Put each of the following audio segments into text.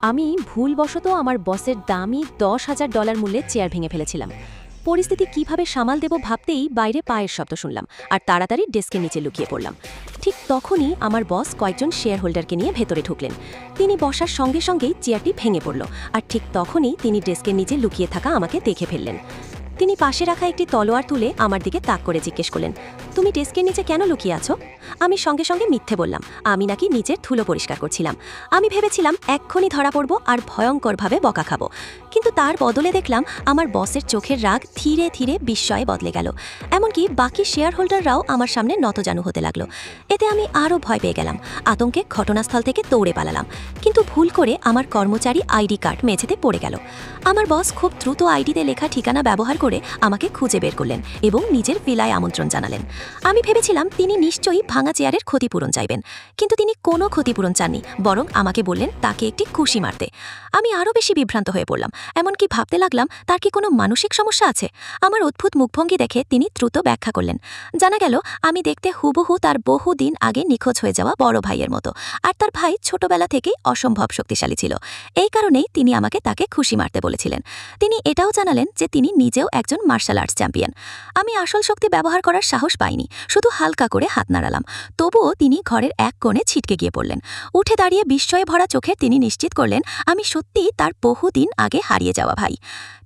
আমি ভুলবশত আমার বসের দামি $10,000 মূল্যের চেয়ার ভেঙে ফেলেছিলাম। পরিস্থিতি কিভাবে সামাল দেব ভাবতেই বাইরে পায়ের শব্দ শুনলাম আর তাড়াতাড়ি ডেস্কের নিচে লুকিয়ে পড়লাম। ঠিক তখনই আমার বস কয়েকজন শেয়ার হোল্ডারকে নিয়ে ভেতরে ঢুকলেন। তিনি বসার সঙ্গে সঙ্গেই চেয়ারটি ভেঙে পড়ল আর ঠিক তখনই তিনি ডেস্কের নিচে লুকিয়ে থাকা আমাকে দেখে ফেললেন। তিনি পাশে রাখা একটি তলোয়ার তুলে আমার দিকে তাক করে জিজ্ঞেস করলেন, তুমি ডেস্কের নিচে কেন লুকিয়ে আছো? আমি সঙ্গে সঙ্গে মিথ্যে বললাম, আমি নাকি নিচের ধুলো পরিষ্কার করছিলাম। আমি ভেবেছিলাম এক্ষুনি ধরা পড়ব আর ভয়ঙ্করভাবে বকা খাবো, কিন্তু তার বদলে দেখলাম আমার বসের চোখের রাগ ধীরে ধীরে বিস্ময়ে বদলে গেল। এমনকি বাকি শেয়ার হোল্ডাররাও আমার সামনে নতজানু হতে লাগলো। এতে আমি আরও ভয় পেয়ে গেলাম, আতঙ্কে ঘটনাস্থল থেকে দৌড়ে পালালাম। কিন্তু ভুল করে আমার কর্মচারী আইডি কার্ড মেঝেতে পড়ে গেল। আমার বস খুব দ্রুত আইডিতে লেখা ঠিকানা ব্যবহার করে আমাকে খুঁজে বের করলেন এবং নিজের ভিলায় আমন্ত্রণ জানালেন। আমি ভেবেছিলাম তিনি নিশ্চয়ই ভাঙা চেয়ারের ক্ষতিপূরণ চাইবেন, কিন্তু তিনি কোনো ক্ষতিপূরণ চাননি, বরং আমাকে বললেন তাকে একটি খুশি মারতে। আমি আরও বেশি বিভ্রান্ত হয়ে পড়লাম, এমনকি ভাবতে লাগলাম তার কি কোনো মানসিক সমস্যা আছে। আমার অদ্ভুত মুখভঙ্গি দেখে তিনি দ্রুত ব্যাখ্যা করলেন। জানা গেল আমি দেখতে হুবহু তার বহুদিন আগে নিখোঁজ হয়ে যাওয়া বড় ভাইয়ের মতো, আর তার ভাই ছোটবেলা থেকেই অসম্ভব শক্তিশালী ছিল। এই কারণেই তিনি আমাকে তাকে খুশি মারতে বলেছিলেন। তিনি এটাও জানালেন যে তিনি নিজেও একজন মার্শাল আর্টস চ্যাম্পিয়ন। আমি আসল শক্তি ব্যবহার করার সাহস পাইনি, শুধু হালকা করে হাত নাড়ালাম। তবুও তিনি ঘরের এক কোণে ছিটকে গিয়ে পড়লেন। উঠে দাঁড়িয়ে বিস্ময়ে ভরা চোখে তিনি নিশ্চিত করলেন আমি সত্যিই তার বহুদিন আগে হারিয়ে যাওয়া ভাই।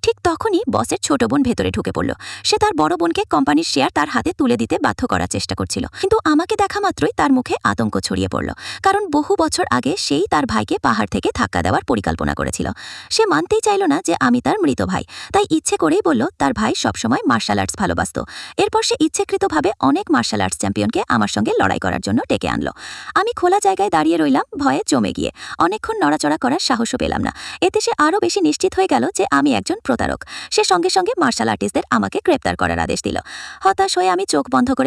ঠিক তখনই বসের ছোট বোন ভেতরে ঢুকে পড়ল। সে তার বড় বোনকে কোম্পানির শেয়ার তার হাতে তুলে দিতে বাধ্য করার চেষ্টা করছিল, কিন্তু আমাকে দেখা মাত্রই তার মুখে আতঙ্ক ছড়িয়ে পড়ল, কারণ বহু বছর আগে সেই তার ভাইকে পাহাড় থেকে ধাক্কা দেওয়ার পরিকল্পনা করেছিল। সে মানতেই চাইল না যে আমি তার মৃত ভাই, তাই ইচ্ছে করেই বলল তার ভাই সবসময় মার্শাল আর্টস ভালোবাসত। এরপর সে ইচ্ছেকৃতভাবে অনেক মার্শাল আর্টস চ্যাম্পিয়নকে আমার সঙ্গে লড়াই করার জন্য ডেকে আনলো। আমি খোলা জায়গায় দাঁড়িয়ে রইলাম, ভয়ে জমে গিয়ে অনেকক্ষণ নড়াচড়া করার সাহসও পেলাম না। এতে সে আরও বেশি নিশ্চিত হয়ে গেল যে আমি একজন প্রতারক। সে সঙ্গে সঙ্গে মার্শাল আর্টিস্টদের আমাকে গ্রেপ্তার করার আদেশ দিল। হতাশ হয়ে আমি চোখ বন্ধ করে